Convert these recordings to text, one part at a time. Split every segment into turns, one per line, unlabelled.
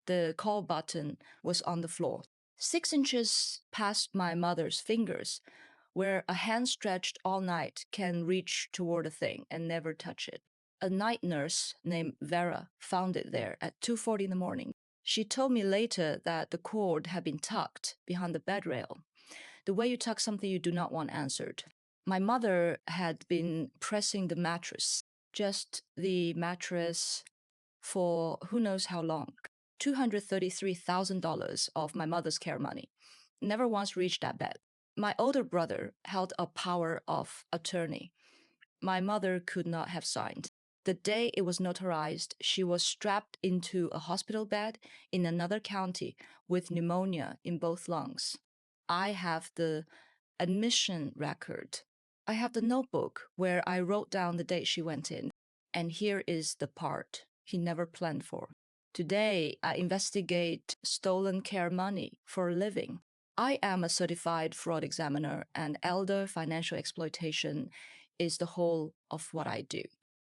The call button was on the floor, 6 inches past my mother's fingers, where a hand stretched all night can reach toward a thing and never touch it. A night nurse named Vera found it there at 2:40 in the morning. She told me later that the cord had been tucked behind the bed rail, the way you tuck something you do not want answered. My mother had been pressing the mattress, just the mattress, for who knows how long. $233,000 of my mother's care money. Never once reached that bed. My older brother held a power of attorney. My mother could not have signed. The day it was notarized, she was strapped into a hospital bed in another county with pneumonia in both lungs. I have the admission record. I have the notebook where I wrote down the date she went in. And here is the part he never planned for. Today, I investigate stolen care money for a living. I am a certified fraud examiner, and elder financial exploitation is the whole of what I do.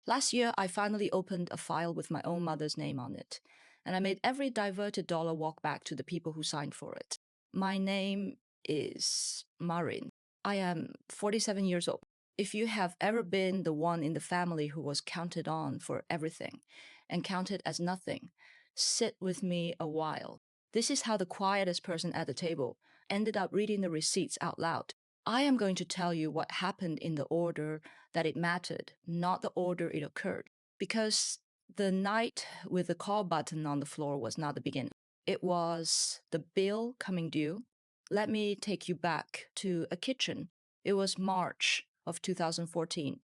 Last year, I finally opened a file with my own mother's name on it, and I made every diverted dollar walk back to the people who signed for it. My name is Marin. I am 47 years old. If you have ever been the one in the family who was counted on for everything and counted as nothing, sit with me a while. This is how the quietest person at the table ended up reading the receipts out loud. I am going to tell you what happened in the order that it mattered, not the order it occurred. Because the night with the call button on the floor was not the beginning. It was the bill coming due. Let me take you back to a kitchen. It was March of 2014,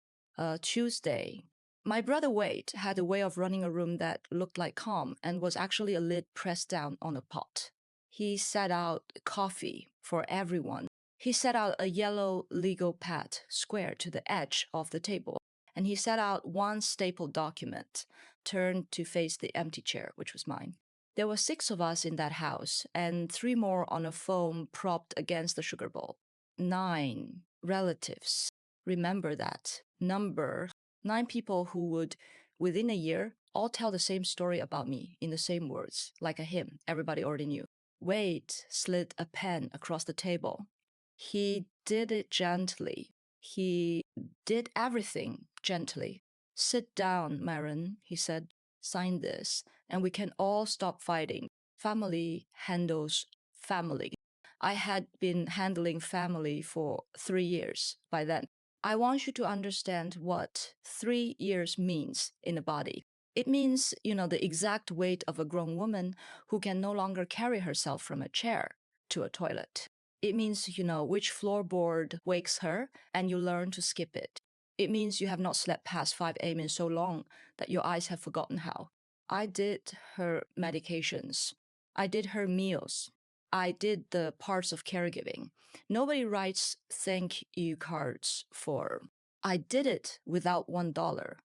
Tuesday. My brother Wade had a way of running a room that looked like calm and was actually a lid pressed down on a pot. He set out coffee for everyone. He set out a yellow legal pad square to the edge of the table, and he set out one stapled document turned to face the empty chair, which was mine. There were 6 of us in that house, and 3 more on a foam propped against the sugar bowl. 9 relatives. Remember that number. 9 people who would, within a year, all tell the same story about me in the same words, like a hymn everybody already knew. Wade slid a pen across the table. He did it gently. He did everything gently. Sit down, Marin, he said. Sign this, and we can all stop fighting. Family handles family. I had been handling family for 3 years by then. I want you to understand what 3 years means in a body. It means, the exact weight of a grown woman who can no longer carry herself from a chair to a toilet. It means, which floorboard wakes her and you learn to skip it. It means you have not slept past 5 a.m. in so long that your eyes have forgotten how. I did her medications. I did her meals. I did the parts of caregiving. Nobody writes thank you cards for. I did it without $1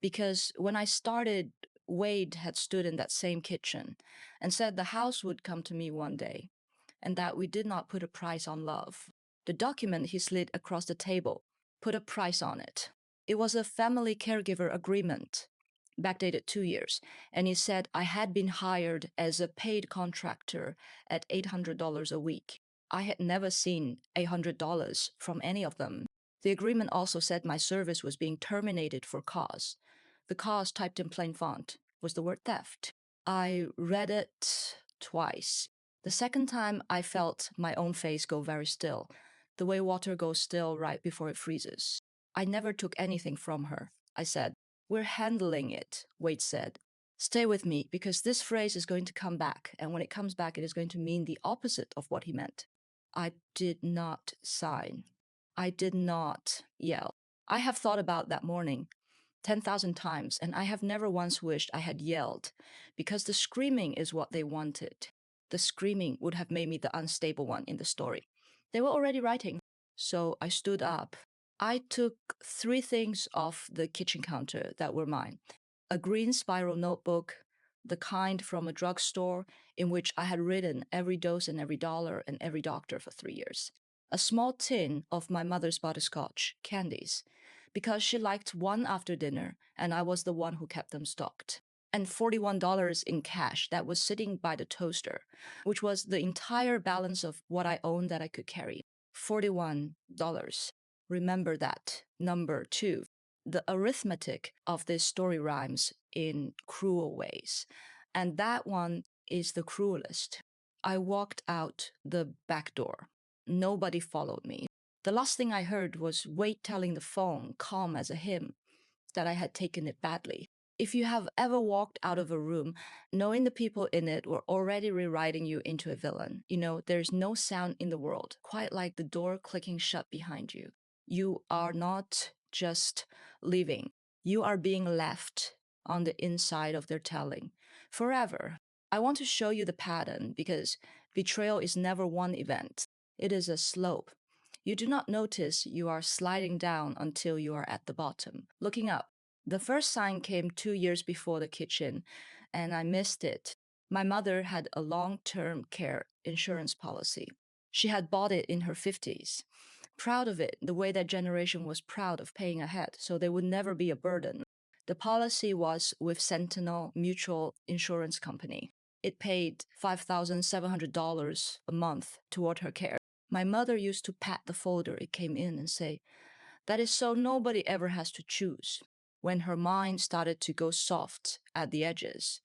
because when I started, Wade had stood in that same kitchen and said the house would come to me one day and that we did not put a price on love. The document he slid across the table put a price on it. It was a family caregiver agreement, backdated 2 years, and he said I had been hired as a paid contractor at $800 a week. I had never seen $800 from any of them. The agreement also said my service was being terminated for cause. The cause, typed in plain font, was the word theft. I read it twice. The second time, I felt my own face go very still, the way water goes still right before it freezes. I never took anything from her, I said. We're handling it, Wade said. Stay with me, because this phrase is going to come back, and when it comes back, it is going to mean the opposite of what he meant. I did not sign. I did not yell. I have thought about that morning 10,000 times, and I have never once wished I had yelled, because the screaming is what they wanted. The screaming would have made me the unstable one in the story. They were already writing. So I stood up. I took 3 things off the kitchen counter that were mine. A green spiral notebook, the kind from a drugstore in which I had written every dose and every dollar and every doctor for 3 years. A small tin of my mother's butterscotch candies, because she liked one after dinner and I was the one who kept them stocked. and $41 in cash that was sitting by the toaster, which was the entire balance of what I owned that I could carry. $41. Remember that number too. The arithmetic of this story rhymes in cruel ways. And that one is the cruelest. I walked out the back door. Nobody followed me. The last thing I heard was Wade telling the phone, calm as a hymn, that I had taken it badly. If you have ever walked out of a room knowing the people in it were already rewriting you into a villain, there's no sound in the world, quite like the door clicking shut behind you. You are not just leaving, you are being left on the inside of their telling forever. I want to show you the pattern because betrayal is never one event, it is a slope. You do not notice you are sliding down until you are at the bottom, looking up. The first sign came 2 years before the kitchen, and I missed it. My mother had a long-term care insurance policy. She had bought it in her 50s. Proud of it, the way that generation was proud of paying ahead, so there would never be a burden. The policy was with Sentinel Mutual Insurance Company. It paid $5,700 a month toward her care. My mother used to pat the folder it came in and say, "That is so nobody ever has to choose." When her mind started to go soft at the edges,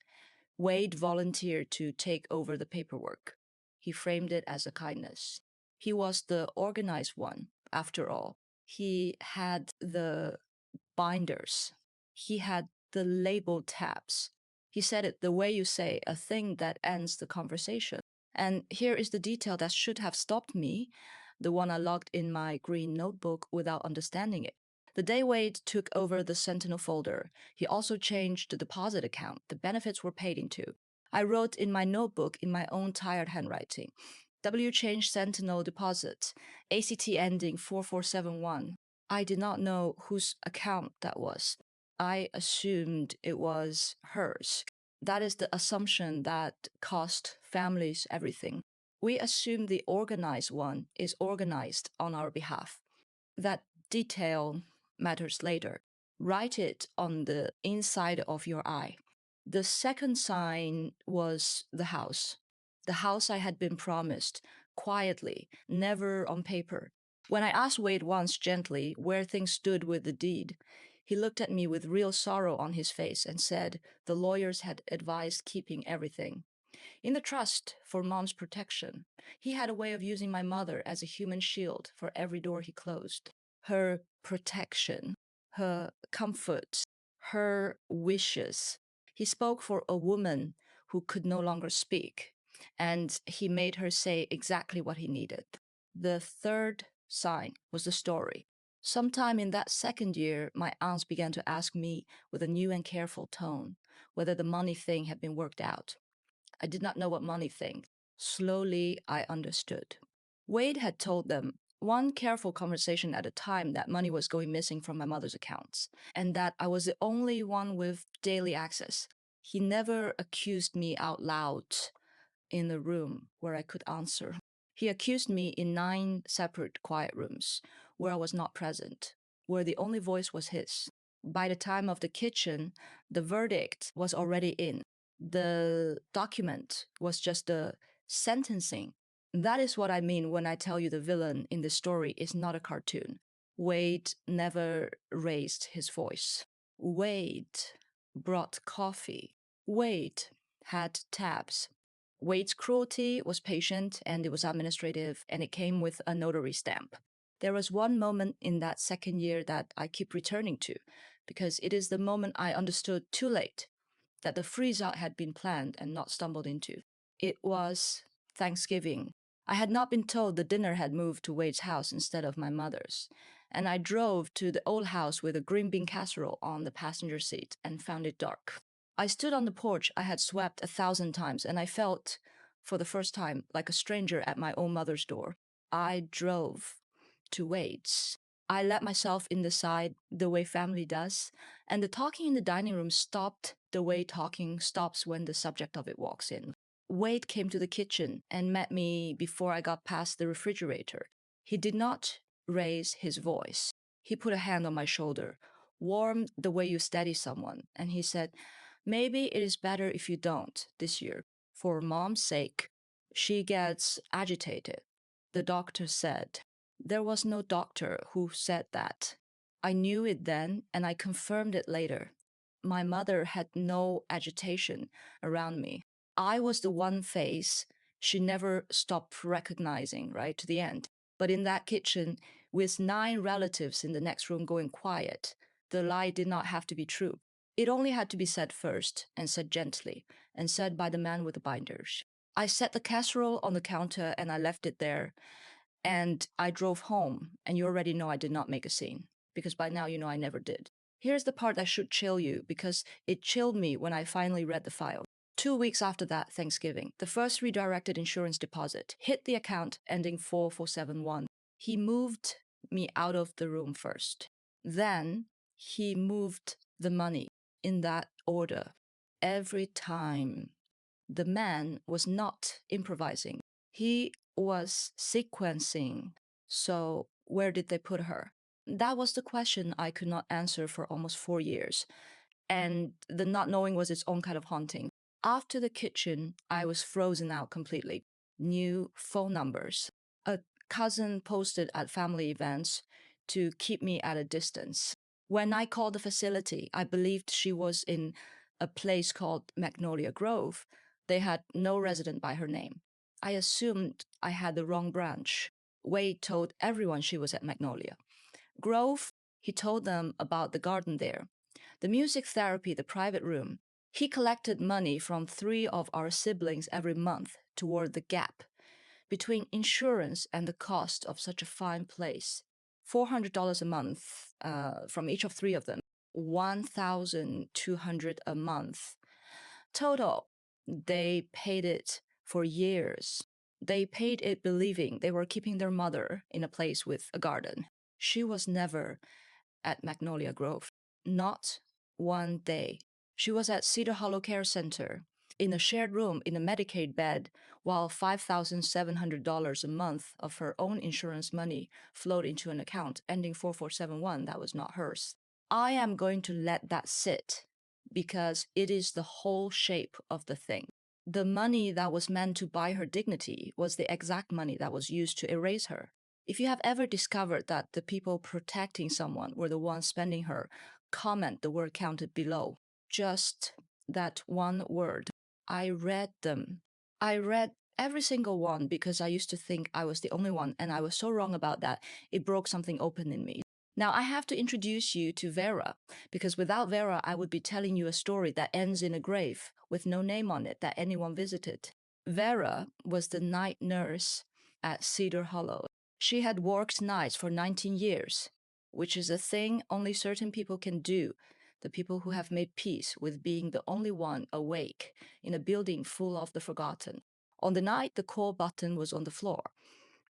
Wade volunteered to take over the paperwork. He framed it as a kindness. He was the organized one, after all. He had the binders. He had the label tabs. He said it the way you say a thing that ends the conversation. And here is the detail that should have stopped me, the one I logged in my green notebook without understanding it. The day Wade took over the Sentinel folder, he also changed the deposit account the benefits were paid into. I wrote in my notebook in my own tired handwriting, W change Sentinel deposit, ACT ending 4471. I did not know whose account that was. I assumed it was hers. That is the assumption that cost families everything. We assume the organized one is organized on our behalf. That detail matters later. Write it on the inside of your eye. The second sign was the house. The house I had been promised, quietly, never on paper. When I asked Wade once gently where things stood with the deed, he looked at me with real sorrow on his face and said the lawyers had advised keeping everything in the trust for Mom's protection. He had a way of using my mother as a human shield for every door he closed. Her protection, her comfort, her wishes. He spoke for a woman who could no longer speak, and he made her say exactly what he needed. The third sign was the story. Sometime in that second year, my aunts began to ask me with a new and careful tone whether the money thing had been worked out. I did not know what money thing. Slowly, I understood. Wade had told them one careful conversation at a time that money was going missing from my mother's accounts, and that I was the only one with daily access. He never accused me out loud in the room where I could answer. He accused me in 9 separate quiet rooms where I was not present, where the only voice was his. By the time of the kitchen, the verdict was already in. The document was just the sentencing. That is what I mean when I tell you the villain in this story is not a cartoon. Wade never raised his voice. Wade brought coffee. Wade had tabs. Wade's cruelty was patient and it was administrative, and it came with a notary stamp. There was one moment in that second year that I keep returning to, because it is the moment I understood too late that the freeze out had been planned and not stumbled into. It was Thanksgiving. I had not been told the dinner had moved to Wade's house instead of my mother's, and I drove to the old house with a green bean casserole on the passenger seat and found it dark. I stood on the porch I had swept 1,000 times, and I felt, for the first time, like a stranger at my own mother's door. I drove to Wade's. I let myself in the side the way family does, and the talking in the dining room stopped the way talking stops when the subject of it walks in. Wade came to the kitchen and met me before I got past the refrigerator. He did not raise his voice. He put a hand on my shoulder, warm the way you steady someone, and he said, Maybe it is better if you don't this year. For mom's sake, she gets agitated. The doctor said. There was no doctor who said that. I knew it then, and I confirmed it later. My mother had no agitation around me. I was the one face she never stopped recognizing, right, to the end. But in that kitchen, with 9 relatives in the next room going quiet, the lie did not have to be true. It only had to be said first, and said gently, and said by the man with the binders. I set the casserole on the counter and I left it there. And I drove home, and you already know I did not make a scene, because by now you know I never did. Here's the part that should chill you, because it chilled me when I finally read the file. 2 weeks after that, Thanksgiving, the first redirected insurance deposit hit the account ending 4471. He moved me out of the room first. Then he moved the money in that order. Every time. The man was not improvising. He was sequencing. So, where did they put her? That was the question I could not answer for almost 4 years. And the not knowing was its own kind of haunting. After the kitchen, I was frozen out completely. New phone numbers. A cousin posted at family events to keep me at a distance. When I called the facility, I believed she was in a place called Magnolia Grove. They had no resident by her name. I assumed I had the wrong branch. Wade told everyone she was at Magnolia Grove. He told them about the garden there, the music therapy, the private room. He collected money from 3 of our siblings every month toward the gap between insurance and the cost of such a fine place. $400 a month from each of 3 of them, $1,200 a month. Total, they paid it for years. They paid it believing they were keeping their mother in a place with a garden. She was never at Magnolia Grove. Not one day. She was at Cedar Hollow Care Center in a shared room in a Medicaid bed while $5,700 a month of her own insurance money flowed into an account ending 4471 that was not hers. I am going to let that sit because it is the whole shape of the thing. The money that was meant to buy her dignity was the exact money that was used to erase her. If you have ever discovered that the people protecting someone were the ones spending her, comment the word counted below. Just that one word. I read them. I read every single one because I used to think I was the only one, and I was so wrong about that. It broke something open in me. Now I have to introduce you to Vera, because without Vera, I would be telling you a story that ends in a grave with no name on it that anyone visited. Vera was the night nurse at Cedar Hollow. She had worked nights for 19 years, which is a thing only certain people can do, the people who have made peace with being the only one awake in a building full of the forgotten. On the night the call button was on the floor,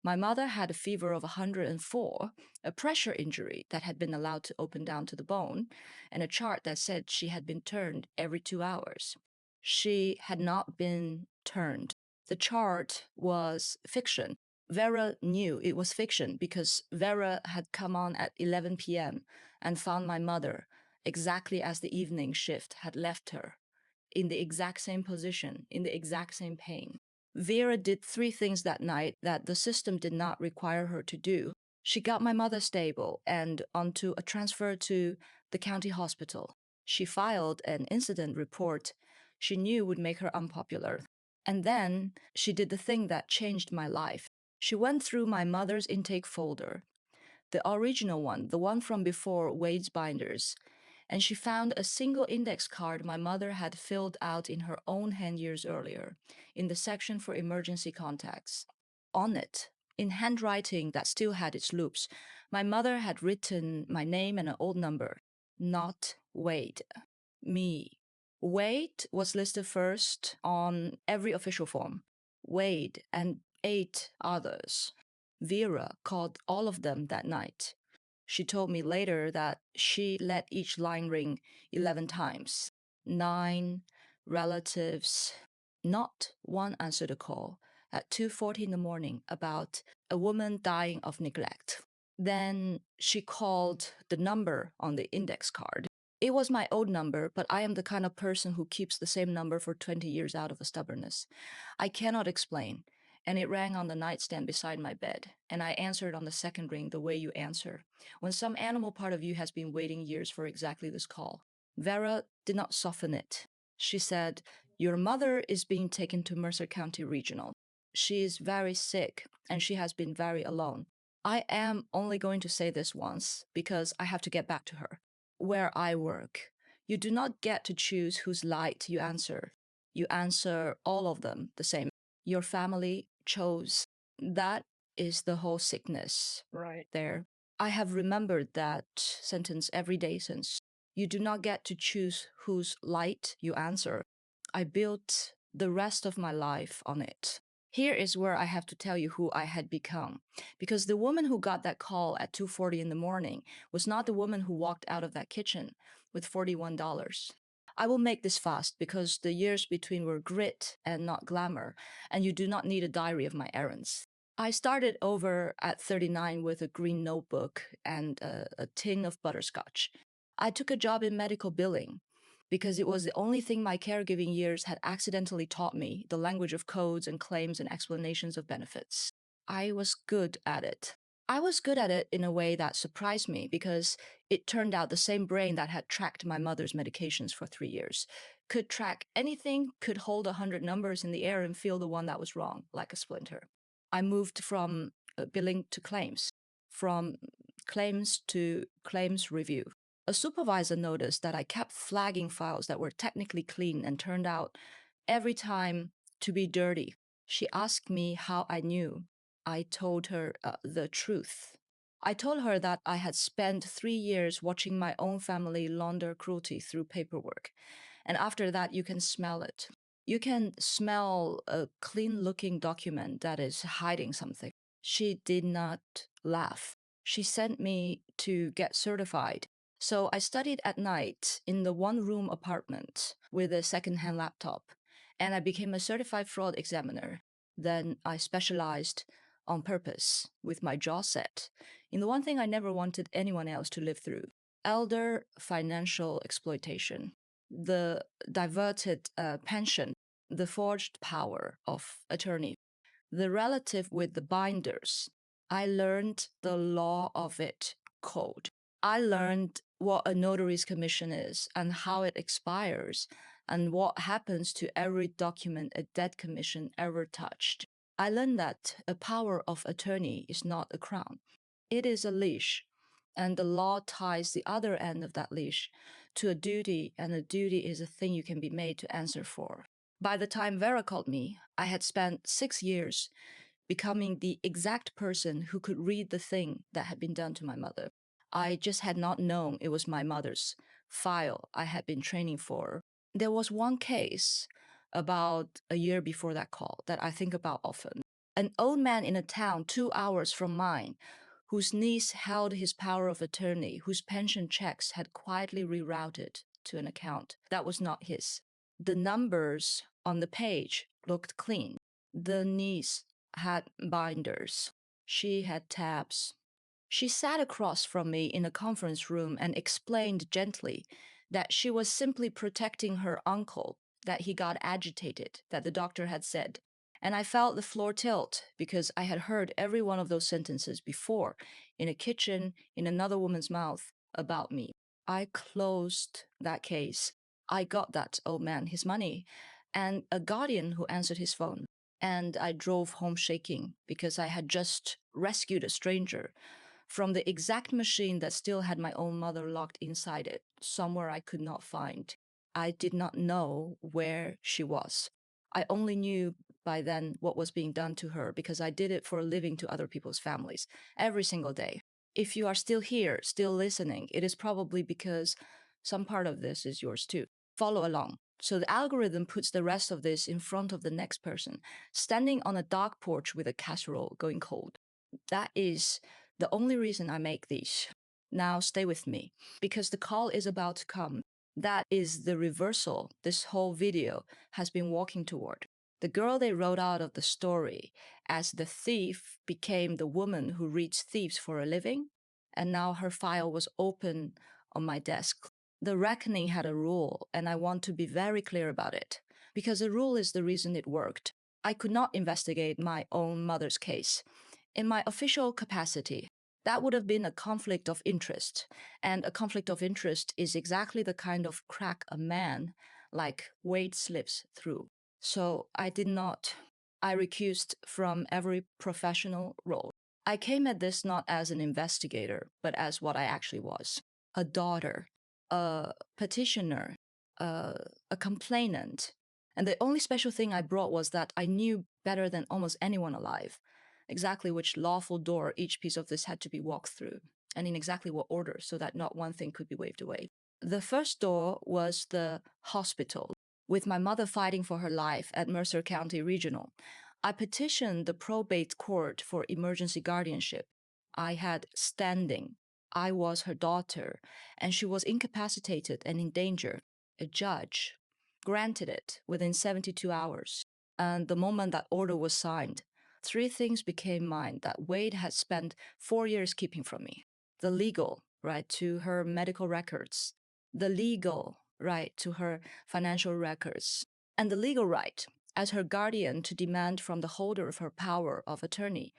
my mother had a fever of 104, a pressure injury that had been allowed to open down to the bone, and a chart that said she had been turned every 2 hours. She had not been turned. The chart was fiction. Vera knew it was fiction because Vera had come on at 11 p.m. and found my mother exactly as the evening shift had left her, in the exact same position, in the exact same pain. Vera did 3 things that night that the system did not require her to do. She got my mother stable and onto a transfer to the county hospital. She filed an incident report she knew would make her unpopular. And then she did the thing that changed my life. She went through my mother's intake folder, the original one, the one from before Wade's binders, and she found a single index card my mother had filled out in her own hand years earlier, in the section for emergency contacts. On it, in handwriting that still had its loops, my mother had written my name and an old number. Not Wade. Me. Wade was listed first on every official form. Wade and 8 others. Vera called all of them that night. She told me later that she let each line ring 11 times. 9 relatives. Not one answered the call at 2:40 in the morning about a woman dying of neglect. Then she called the number on the index card. It was my old number, but I am the kind of person who keeps the same number for 20 years out of a stubbornness. I cannot explain. And it rang on the nightstand beside my bed, and I answered on the second ring the way you answer, when some animal part of you has been waiting years for exactly this call. Vera did not soften it. She said, "Your mother is being taken to Mercer County Regional. She is very sick, and she has been very alone. I am only going to say this once because I have to get back to her. Where I work, you do not get to choose whose light you answer. You answer all of them the same. Your family chose. That is the whole sickness
Right.
there. I have remembered that sentence every day since. You do not get to choose whose light you answer. I built the rest of my life on it. Here is where I have to tell you who I had become, because the woman who got that call at 2:40 in the morning was not the woman who walked out of that kitchen with $41. I will make this fast because the years between were grit and not glamour, and you do not need a diary of my errands. I started over at 39 with a green notebook and a tin of butterscotch. I took a job in medical billing because it was the only thing my caregiving years had accidentally taught me, the language of codes and claims and explanations of benefits. I was good at it. I was good at it in a way that surprised me because it turned out the same brain that had tracked my mother's medications for 3 years could track anything, could hold 100 numbers in the air and feel the one that was wrong, like a splinter. I moved from billing to claims, from claims to claims review. A supervisor noticed that I kept flagging files that were technically clean and turned out every time to be dirty. She asked me how I knew. I told her the truth. I told her that I had spent 3 years watching my own family launder cruelty through paperwork. And after that, you can smell it. You can smell a clean looking document that is hiding something. She did not laugh. She sent me to get certified. So I studied at night in the one room apartment with a secondhand laptop, and I became a certified fraud examiner. Then I specialized on purpose with my jaw set in the one thing I never wanted anyone else to live through: elder financial exploitation, the diverted pension, the forged power of attorney, the relative with the binders. I learned the law of it cold. I learned what a notary's commission is and how it expires and what happens to every document a debt commission ever touched. I learned that a power of attorney is not a crown. It is a leash, and the law ties the other end of that leash to a duty, and a duty is a thing you can be made to answer for. By the time Vera called me, I had spent 6 years becoming the exact person who could read the thing that had been done to my mother. I just had not known it was my mother's file I had been training for. There was one case about a year before that call that I think about often. An old man in a town 2 hours from mine, whose niece held his power of attorney, whose pension checks had quietly rerouted to an account that was not his. The numbers on the page looked clean. The niece had binders. She had tabs. She sat across from me in a conference room and explained gently that she was simply protecting her uncle, that he got agitated, that the doctor had said. And I felt the floor tilt because I had heard every one of those sentences before in a kitchen, in another woman's mouth about me. I closed that case. I got that old man his money and a guardian who answered his phone. And I drove home shaking because I had just rescued a stranger from the exact machine that still had my own mother locked inside it, somewhere I could not find. I did not know where she was. I only knew by then what was being done to her because I did it for a living to other people's families every single day. If you are still here, still listening, it is probably because some part of this is yours too. Follow along. So the algorithm puts the rest of this in front of the next person, standing on a dark porch with a casserole going cold. That is the only reason I make these. Now stay with me, because the call is about to come. That is the reversal this whole video has been walking toward. The girl they wrote out of the story as the thief became the woman who reads thieves for a living, and now her file was open on my desk. The reckoning had a rule, and I want to be very clear about it, because the rule is the reason it worked. I could not investigate my own mother's case. In my official capacity, that would have been a conflict of interest, and a conflict of interest is exactly the kind of crack a man like Wade slips through. So I did not. I recused from every professional role. I came at this not as an investigator, but as what I actually was: a daughter, a petitioner, a complainant. And the only special thing I brought was that I knew better than almost anyone alive exactly which lawful door each piece of this had to be walked through, and in exactly what order, so that not one thing could be waved away. The first door was the hospital, with my mother fighting for her life at Mercer County Regional. I petitioned the probate court for emergency guardianship. I had standing. I was her daughter, and she was incapacitated and in danger. A judge granted it within 72 hours. And the moment that order was signed, three things became mine that Wade had spent 4 years keeping from me: the legal right to her medical records, the legal right to her financial records, and the legal right as her guardian to demand from the holder of her power of attorney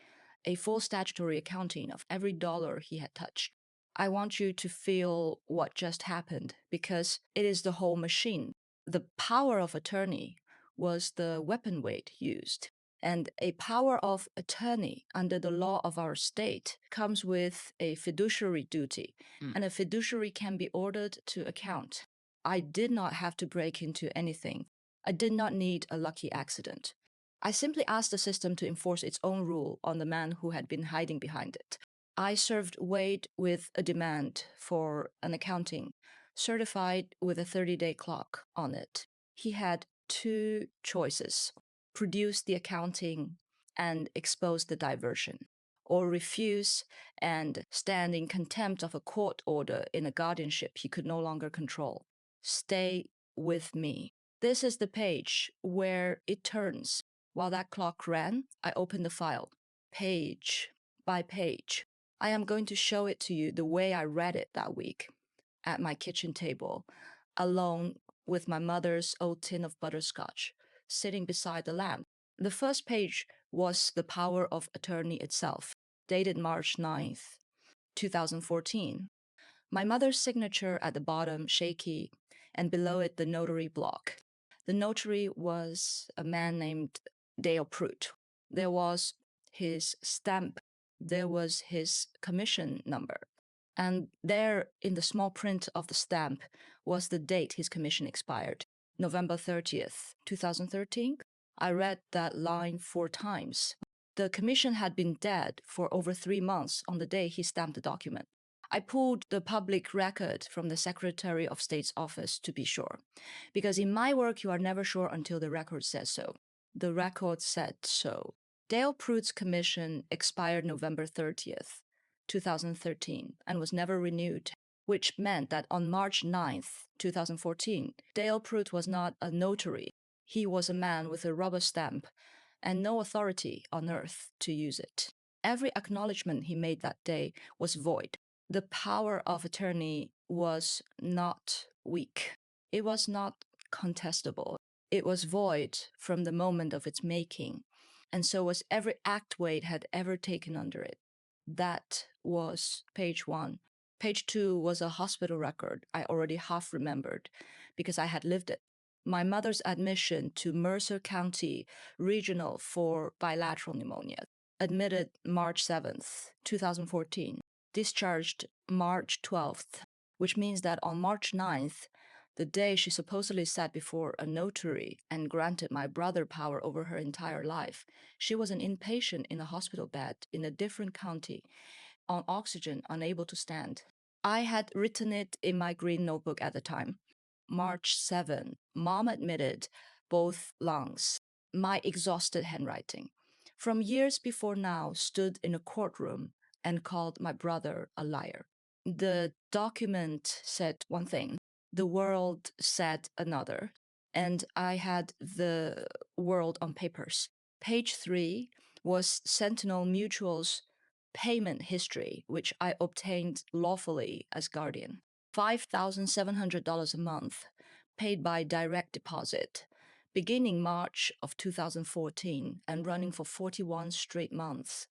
a full statutory accounting of every dollar he had touched. I want you to feel what just happened, because it is the whole machine. The power of attorney was the weapon Wade used. And a power of attorney under the law of our state comes with a fiduciary duty, and a fiduciary can be ordered to account. I did not have to break into anything. I did not need a lucky accident. I simply asked the system to enforce its own rule on the man who had been hiding behind it. I served Wade with a demand for an accounting, certified with a 30-day clock on it. He had two choices: produce the accounting and expose the diversion, or refuse and stand in contempt of a court order in a guardianship he could no longer control. Stay with me. This is the page where it turns. While that clock ran, I opened the file, page by page. I am going to show it to you the way I read it that week at my kitchen table, alone with my mother's old tin of butterscotch sitting beside the lamp. The first page was the power of attorney itself, dated March 9th, 2014. My mother's signature at the bottom, shaky, and below it the notary block. The notary was a man named Dale Pruitt. There was his stamp, there was his commission number, and there in the small print of the stamp was the date his commission expired: November 30th, 2013. I read that line 4 times. The commission had been dead for over 3 months on the day he stamped the document. I pulled the public record from the Secretary of State's office to be sure, because in my work you are never sure until the record says so. The record said so. Dale Pruitt's commission expired November 30th, 2013, and was never renewed, which meant that on March 9th, 2014, Dale Pruitt was not a notary. He was a man with a rubber stamp and no authority on earth to use it. Every acknowledgement he made that day was void. The power of attorney was not weak. It was not contestable. It was void from the moment of its making, and so was every act Wade had ever taken under it. That was page 1. Page 2 was a hospital record I already half remembered because I had lived it. My mother's admission to Mercer County Regional for bilateral pneumonia, admitted March 7th, 2014, discharged March 12th, which means that on March 9th, the day she supposedly sat before a notary and granted my brother power over her entire life, she was an inpatient in a hospital bed in a different county, on oxygen, unable to stand. I had written it in my green notebook at the time. March 7, Mom admitted both lungs. My exhausted handwriting, from years before now, stood in a courtroom and called my brother a liar. The document said one thing, the world said another, and I had the world on papers. Page 3 was Sentinel Mutual's payment history, which I obtained lawfully as guardian. $5,700 a month, paid by direct deposit, beginning March of 2014 and running for 41 straight months,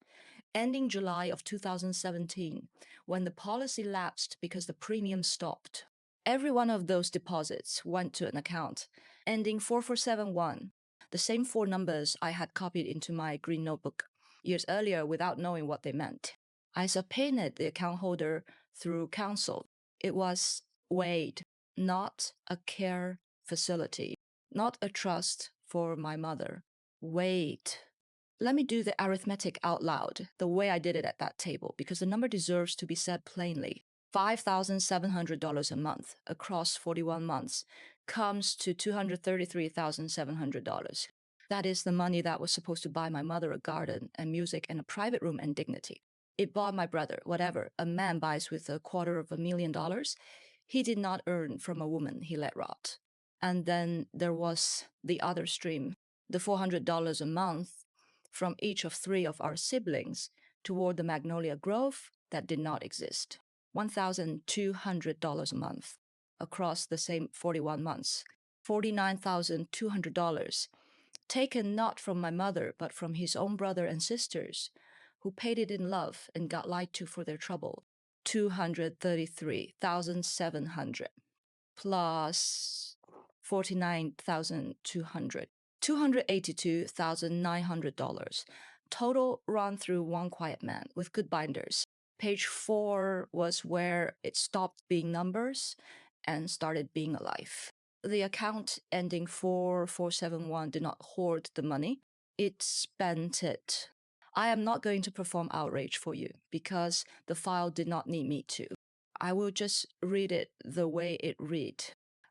ending July of 2017, when the policy lapsed because the premium stopped. Every one of those deposits went to an account ending 4471, the same four numbers I had copied into my green notebook years earlier without knowing what they meant. I subpoenaed the account holder through counsel. It was Wade, not a care facility, not a trust for my mother. Wade. Let me do the arithmetic out loud, the way I did it at that table, because the number deserves to be said plainly. $5,700 a month across 41 months comes to $233,700. That is the money that was supposed to buy my mother a garden and music and a private room and dignity. It bought my brother whatever a man buys with $250,000. He did not earn from a woman he let rot. And then there was the other stream, the $400 a month from each of three of our siblings toward the Magnolia Grove that did not exist. $1,200 a month across the same 41 months. $49,200 taken not from my mother, but from his own brother and sisters, who paid it in love and got lied to for their trouble. $233,700 plus $49,200. $282,900. Total run through one quiet man with good binders. Page 4 was where it stopped being numbers and started being alive. The account ending 4471 did not hoard the money. It spent it. I am not going to perform outrage for you because the file did not need me to. I will just read it the way it read.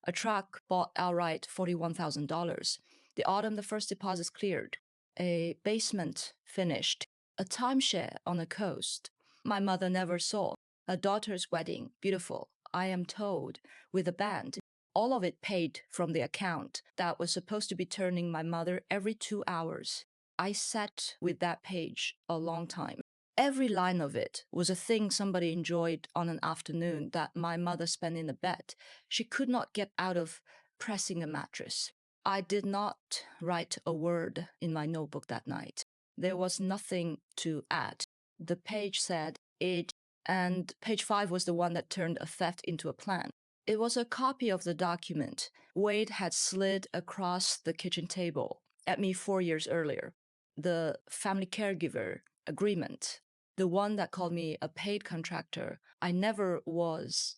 A truck bought outright $41,000. The autumn the first deposits cleared. A basement finished. A timeshare on the coast. My mother never saw. A daughter's wedding, beautiful, I am told, with a band. All of it paid from the account that was supposed to be turning my mother every 2 hours. I sat with that page a long time. Every line of it was a thing somebody enjoyed on an afternoon that my mother spent in the bed. She could not get out of pressing a mattress. I did not write a word in my notebook that night. There was nothing to add. The page said it, and page 5 was the one that turned a theft into a plan. It was a copy of the document Wade had slid across the kitchen table at me 4 years earlier. The family caregiver agreement, the one that called me a paid contractor I never was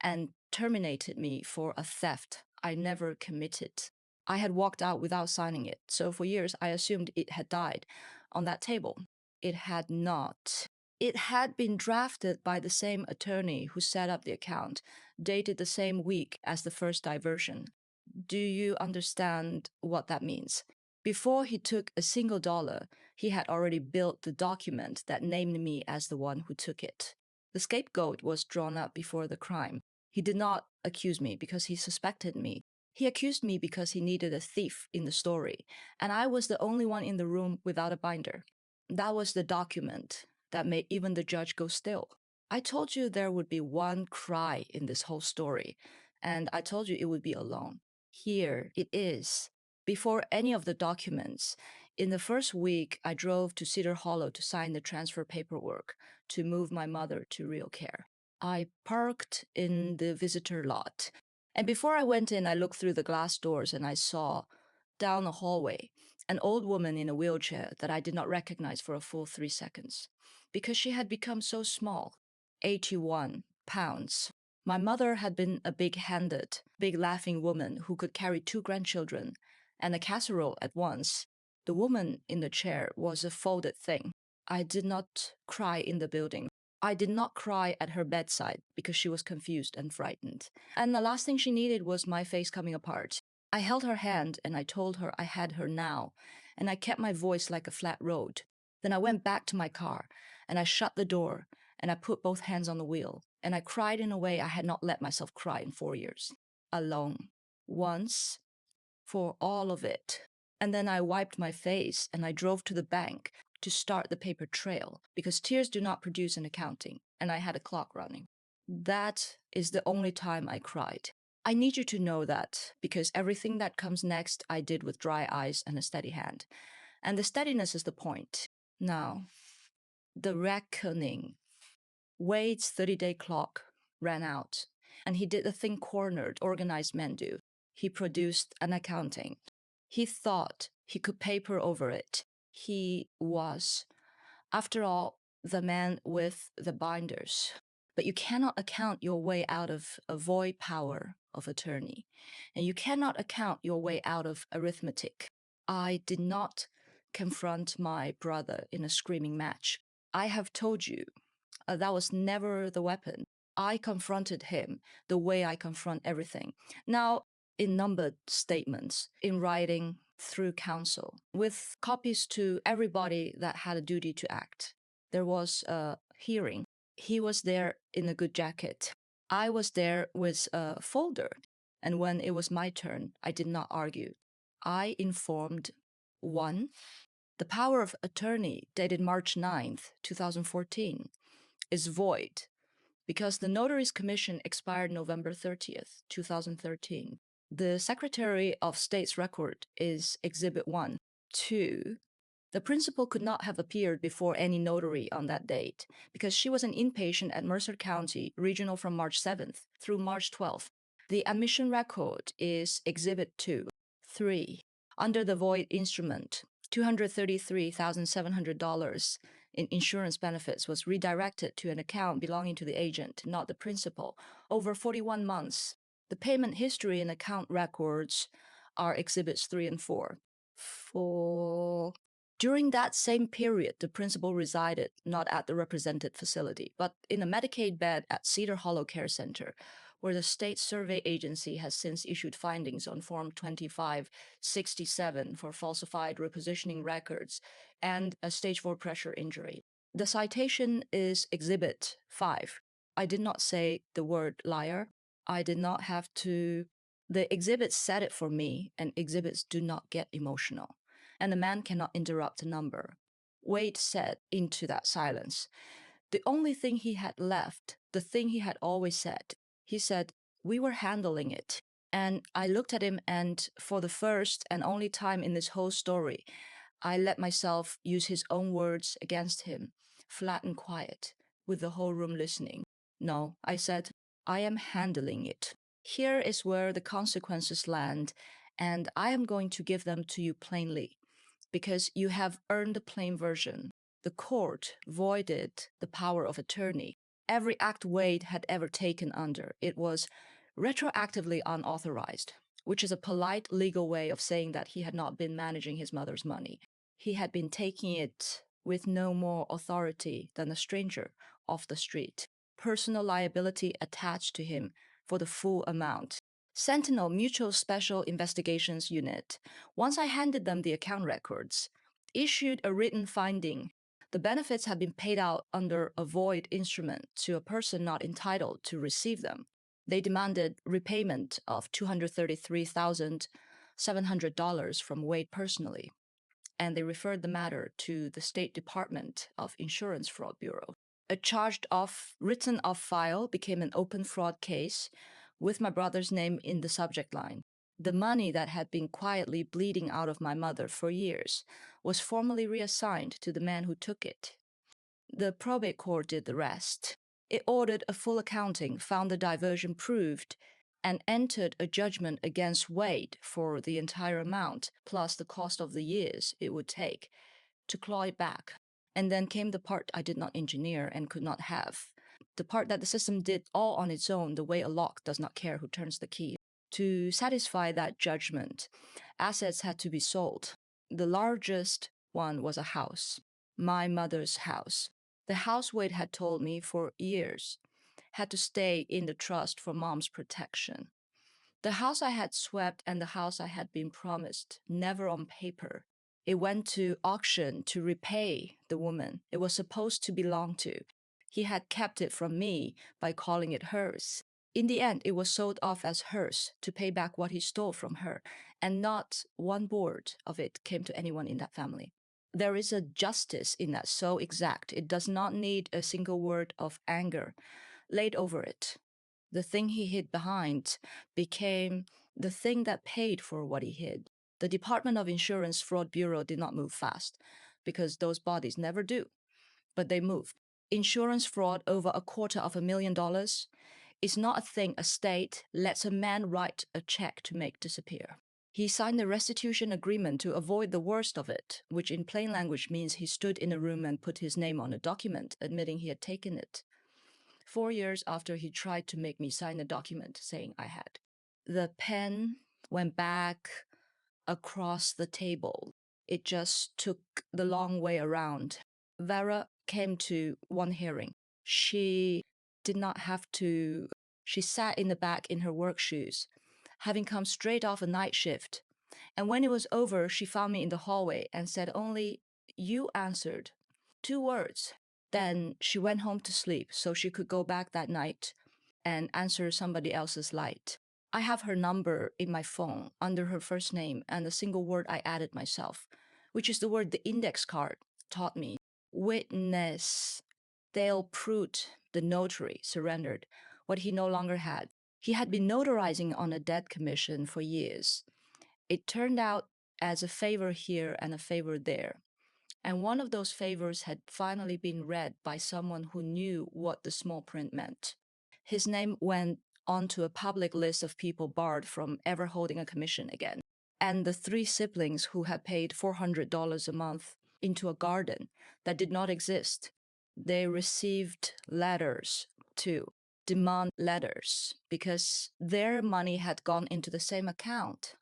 and terminated me for a theft I never committed. I had walked out without signing it, so for years I assumed it had died on that table. It had not. It had been drafted by the same attorney who set up the account, dated the same week as the first diversion. Do you understand what that means? Before he took a single dollar, he had already built the document that named me as the one who took it. The scapegoat was drawn up before the crime. He did not accuse me because he suspected me. He accused me because he needed a thief in the story, and I was the only one in the room without a binder. That was the document that made even the judge go still. I told you there would be one cry in this whole story, and I told you it would be alone. Here it is. Before any of the documents, in the first week, I drove to Cedar Hollow to sign the transfer paperwork to move my mother to Real Care. I parked in the visitor lot, and before I went in, I looked through the glass doors and I saw, down the hallway, an old woman in a wheelchair that I did not recognize for a full 3 seconds because she had become so small, 81 pounds. My mother had been a big-handed, big laughing woman who could carry 2 grandchildren and a casserole at once. The woman in the chair was a folded thing. I did not cry in the building. I did not cry at her bedside because she was confused and frightened. And the last thing she needed was my face coming apart. I held her hand and I told her I had her now, and I kept my voice like a flat road. Then I went back to my car and I shut the door and I put both hands on the wheel and I cried in a way I had not let myself cry in 4 years. Alone. Once. For all of it. And then I wiped my face and I drove to the bank to start the paper trail because tears do not produce an accounting, and I had a clock running. That is the only time I cried. I need you to know that because everything that comes next I did with dry eyes and a steady hand. And the steadiness is the point. Now, the reckoning. Wade's 30-day clock ran out, and he did the thing cornered, organized men do. He produced an accounting. He thought he could paper over it. He was, after all, the man with the binders. But you cannot account your way out of a void power of attorney, and you cannot account your way out of arithmetic. I did not confront my brother in a screaming match. I have told you that was never the weapon. I confronted him the way I confront everything. Now, in numbered statements, in writing, through counsel, with copies to everybody that had a duty to act. There was a hearing. He was there in a good jacket. I was there with a folder. And when it was my turn, I did not argue. I informed one, the power of attorney dated March 9th, 2014 is void because the notary's commission expired November 30th, 2013. The Secretary of State's record is Exhibit 1. 2. The principal could not have appeared before any notary on that date because she was an inpatient at Mercer County Regional from March 7th through March 12th. The admission record is Exhibit 2. 3. Under the void instrument, $233,700 in insurance benefits was redirected to an account belonging to the agent, not the principal, over 41 months. The payment history and account records are Exhibits 3 and 4. 4. During that same period, the principal resided not at the represented facility, but in a Medicaid bed at Cedar Hollow Care Center, where the state survey agency has since issued findings on Form 2567 for falsified repositioning records and a stage 4 pressure injury. The citation is Exhibit 5. I did not say the word liar. I did not have to. The exhibits said it for me, and exhibits do not get emotional. And the man cannot interrupt a number. Wade said into that silence. The only thing he had left, the thing he had always said, he said, we were handling it. And I looked at him, and for the first and only time in this whole story, I let myself use his own words against him, flat and quiet, with the whole room listening. No, I said, I am handling it. Here is where the consequences land, and I am going to give them to you plainly, because you have earned the plain version. The court voided the power of attorney. Every act Wade had ever taken under, it was retroactively unauthorized, which is a polite legal way of saying that he had not been managing his mother's money. He had been taking it with no more authority than a stranger off the street. Personal liability attached to him for the full amount. Sentinel Mutual Special Investigations Unit, once I handed them the account records, issued a written finding. The benefits had been paid out under a void instrument to a person not entitled to receive them. They demanded repayment of $233,700 from Wade personally, and they referred the matter to the State Department of Insurance Fraud Bureau. A charged-off, written-off file became an open fraud case with my brother's name in the subject line. The money that had been quietly bleeding out of my mother for years was formally reassigned to the man who took it. The probate court did the rest. It ordered a full accounting, found the diversion proved, and entered a judgment against Wade for the entire amount, plus the cost of the years it would take to claw it back. And then came the part I did not engineer and could not have. The part that the system did all on its own, the way a lock does not care who turns the key. To satisfy that judgment, assets had to be sold. The largest one was a house, my mother's house. The house Wade had told me for years had to stay in the trust for mom's protection. The house I had swept and the house I had been promised, never on paper. It went to auction to repay the woman it was supposed to belong to. He had kept it from me by calling it hers. In the end, it was sold off as hers to pay back what he stole from her, and not one board of it came to anyone in that family. There is a justice in that so exact, it does not need a single word of anger. laid over it. The thing he hid behind became the thing that paid for what he hid. The Department of Insurance Fraud Bureau did not move fast because those bodies never do, but they moved. Insurance fraud over $250,000 is not a thing a state lets a man write a check to make disappear. He signed a restitution agreement to avoid the worst of it, which in plain language means he stood in a room and put his name on a document admitting he had taken it. 4 years after he tried to make me sign a document saying I had. The pen went back across the table. It just took the long way around. Vera came to one hearing. She did not have to. She sat in the back in her work shoes, having come straight off a night shift. And when it was over, she found me in the hallway and said only, "You answered." 2 words. Then she went home to sleep so she could go back that night and answer somebody else's light. I have her number in my phone under her first name and a single word I added myself, which is the word the index card taught me. Witness. Dale Pruitt, the notary, surrendered what he no longer had. He had been notarizing on a debt commission for years. It turned out as a favor here and a favor there. And one of those favors had finally been read by someone who knew what the small print meant. His name went onto a public list of people barred from ever holding a commission again. And the 3 siblings who had paid $400 a month into a garden that did not exist, they received letters too, demand letters, because their money had gone into the same account,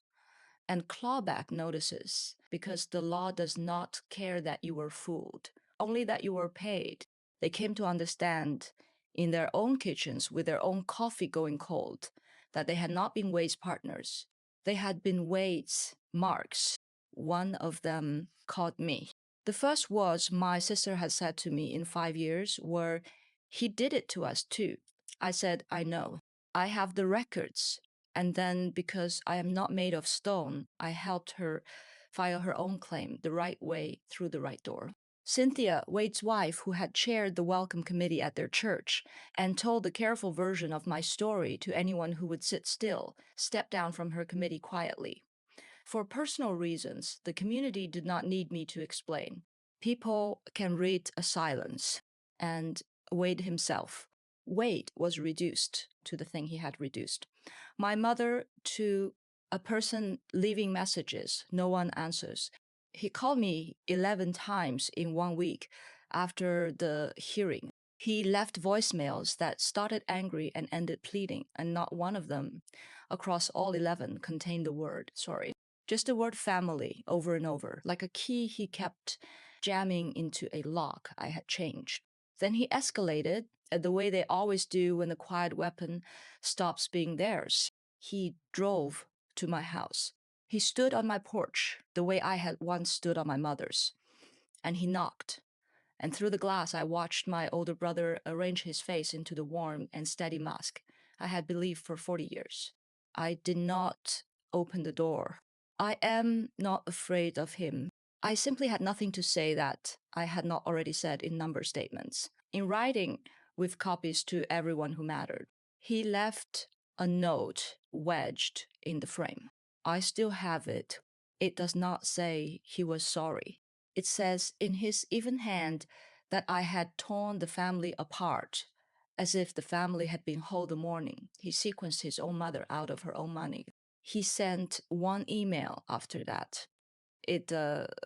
and clawback notices, because the law does not care that you were fooled, only that you were paid. They came to understand in their own kitchens with their own coffee going cold that they had not been Wade's partners. They had been Wade's marks. One of them called me. The first words my sister had said to me in 5 years were, "He did it to us too." I said, "I know. I have the records." And then, because I am not made of stone, I helped her file her own claim the right way through the right door. Cynthia, Wade's wife, who had chaired the welcome committee at their church and told the careful version of my story to anyone who would sit still, stepped down from her committee quietly. For personal reasons, the community did not need me to explain. People can read a silence. And Wade himself. Wade was reduced to the thing he had reduced. My mother to a person leaving messages no one answers. He called me 11 times in 1 week after the hearing. He left voicemails that started angry and ended pleading, and not one of them across all 11 contained the word sorry. Just the word family over and over, like a key he kept jamming into a lock I had changed. Then he escalated the way they always do when the quiet weapon stops being theirs. He drove to my house. He stood on my porch the way I had once stood on my mother's. And he knocked. And through the glass, I watched my older brother arrange his face into the warm and steady mask I had believed for 40 years. I did not open the door. I am not afraid of him. I simply had nothing to say that I had not already said in number statements. In writing, with copies to everyone who mattered, he left a note wedged in the frame. I still have it. It does not say he was sorry. It says in his even hand that I had torn the family apart, as if the family had been whole the morning. He sequenced his own mother out of her own money. He sent one email after that. It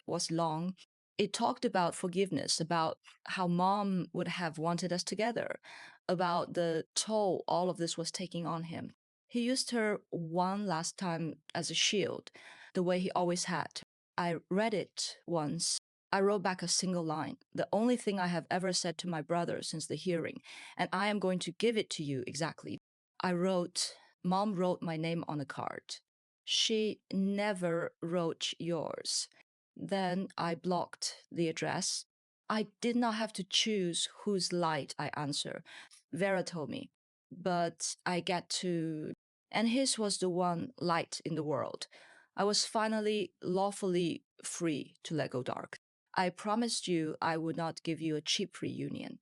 was long. It talked about forgiveness, about how mom would have wanted us together, about the toll all of this was taking on him. He used her one last time as a shield, the way he always had. I read it once. I wrote back a single line, the only thing I have ever said to my brother since the hearing, and I am going to give it to you exactly. I wrote, "Mom wrote my name on a card. She never wrote yours." Then I blocked the address. I did not have to choose whose light I answer, Vera told me, but I get to, and his was the one light in the world. I was finally lawfully free to let go dark. I promised you I would not give you a cheap reunion,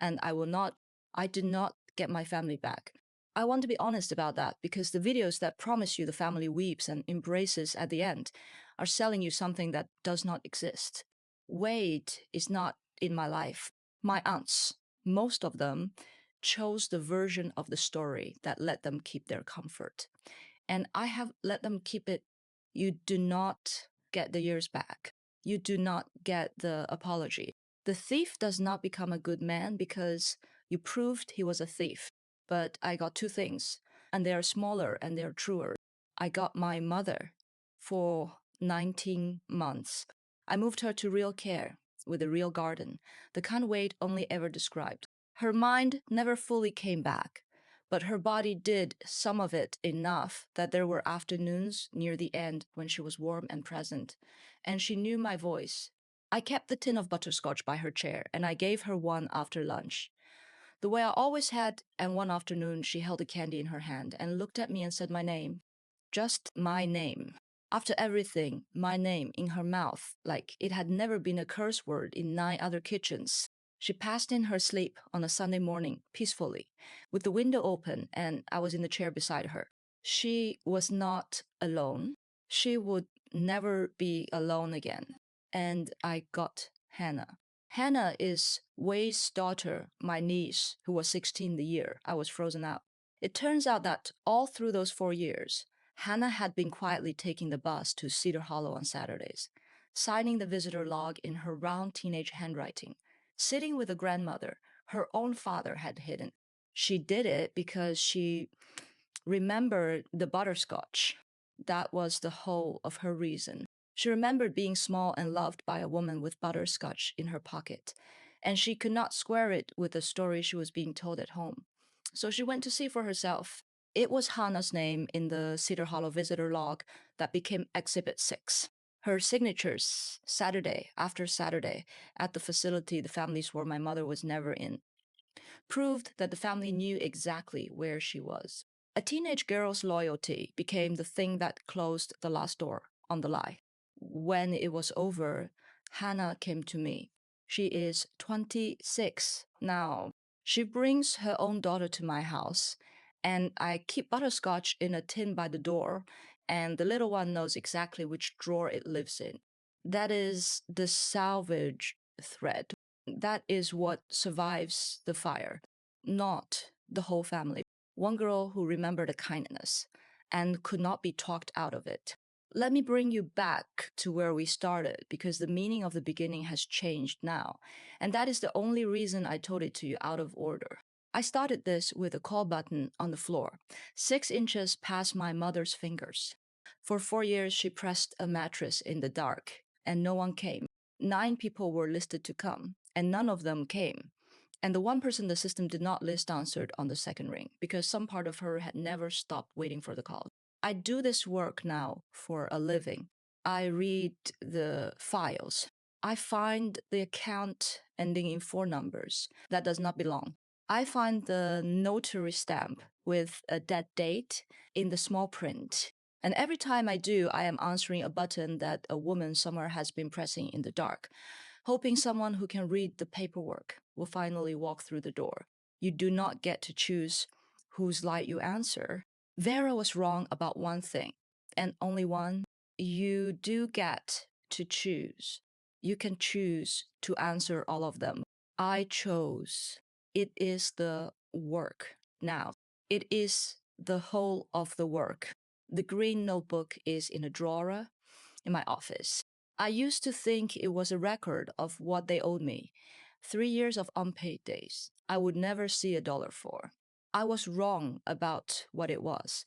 and I did not get my family back. I want to be honest about that because the videos that promise you the family weeps and embraces at the end are selling you something that does not exist. Wade is not in my life. My aunts, most of them, chose the version of the story that let them keep their comfort. And I have let them keep it. You do not get the years back. You do not get the apology. The thief does not become a good man because you proved he was a thief. But I got two things, and they are smaller and they are truer. I got my mother for 19 months. I moved her to real care with a real garden, the kind Wade only ever described. Her mind never fully came back, but her body did some of it enough that there were afternoons near the end when she was warm and present, and she knew my voice. I kept the tin of butterscotch by her chair, and I gave her one after lunch, the way I always had, and one afternoon she held a candy in her hand and looked at me and said my name. Just my name. After everything, my name in her mouth, like it had never been a curse word in 9 other kitchens. She passed in her sleep on a Sunday morning, peacefully, with the window open, and I was in the chair beside her. She was not alone. She would never be alone again. And I got Hannah. Hannah is Wade's daughter, my niece, who was 16 the year I was frozen out. It turns out that all through those 4 years, Hannah had been quietly taking the bus to Cedar Hollow on Saturdays, signing the visitor log in her round teenage handwriting, sitting with a grandmother her own father had hidden. She did it because she remembered the butterscotch. That was the whole of her reason. She remembered being small and loved by a woman with butterscotch in her pocket, and she could not square it with the story she was being told at home. So she went to see for herself. It was Hannah's name in the Cedar Hollow visitor log that became Exhibit 6. Her signatures, Saturday after Saturday, at the facility the family swore my mother was never in, proved that the family knew exactly where she was. A teenage girl's loyalty became the thing that closed the last door on the lie. When it was over, Hannah came to me. She is 26 now. She brings her own daughter to my house, and I keep butterscotch in a tin by the door, and the little one knows exactly which drawer it lives in. That is the salvage thread. That is what survives the fire, not the whole family. One girl who remembered a kindness and could not be talked out of it. Let me bring you back to where we started because the meaning of the beginning has changed now. And that is the only reason I told it to you out of order. I started this with a call button on the floor, 6 inches past my mother's fingers. For 4 years, she pressed a mattress in the dark, and no one came. 9 people were listed to come, and none of them came. And the one person the system did not list answered on the second ring because some part of her had never stopped waiting for the call. I do this work now for a living. I read the files. I find the account ending in 4 numbers that does not belong. I find the notary stamp with a dead date in the small print. And every time I do, I am answering a button that a woman somewhere has been pressing in the dark, hoping someone who can read the paperwork will finally walk through the door. You do not get to choose whose light you answer. Vera was wrong about one thing, and only one. You do get to choose. You can choose to answer all of them. I chose. It is the work now. It is the whole of the work. The green notebook is in a drawer in my office. I used to think it was a record of what they owed me. 3 years of unpaid days I would never see a dollar for. I was wrong about what it was.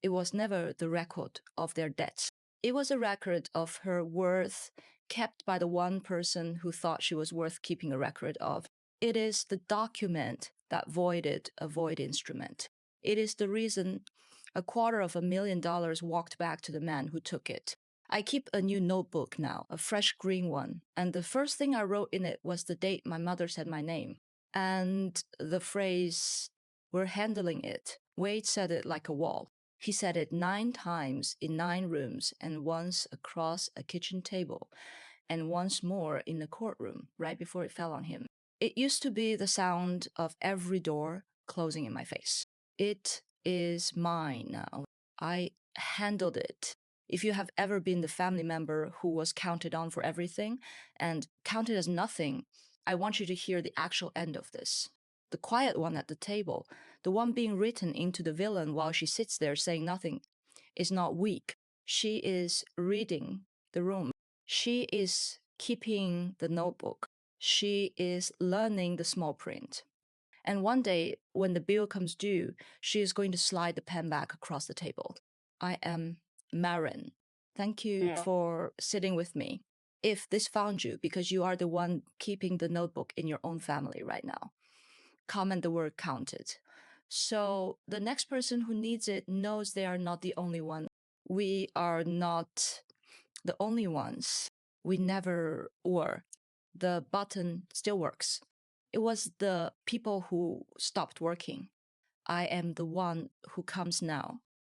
It was never the record of their debts. It was a record of her worth kept by the one person who thought she was worth keeping a record of. It is the document that voided a void instrument. It is the reason $250,000 walked back to the man who took it. I keep a new notebook now, a fresh green one, and the first thing I wrote in it was the date my mother said my name, and the phrase, "We're handling it." Wade said it like a wall. He said it 9 times in 9 rooms, and once across a kitchen table, and once more in the courtroom right before it fell on him. It used to be the sound of every door closing in my face. It is mine now. I handled it. If you have ever been the family member who was counted on for everything and counted as nothing, I want you to hear the actual end of this. The quiet one at the table, the one being written into the villain while she sits there saying nothing, is not weak. She is reading the room. She is keeping the notebook. She is learning the small print. And one day, when the bill comes due, she is going to slide the pen back across the table. I am Marin. Thank you for sitting with me. If this found you because you are the one keeping the notebook in your own family right now, comment the word counted. So the next person who needs it knows they are not the only one. We are not the only ones. We never were. The button still works. It was the people who stopped working. I am the one who comes now.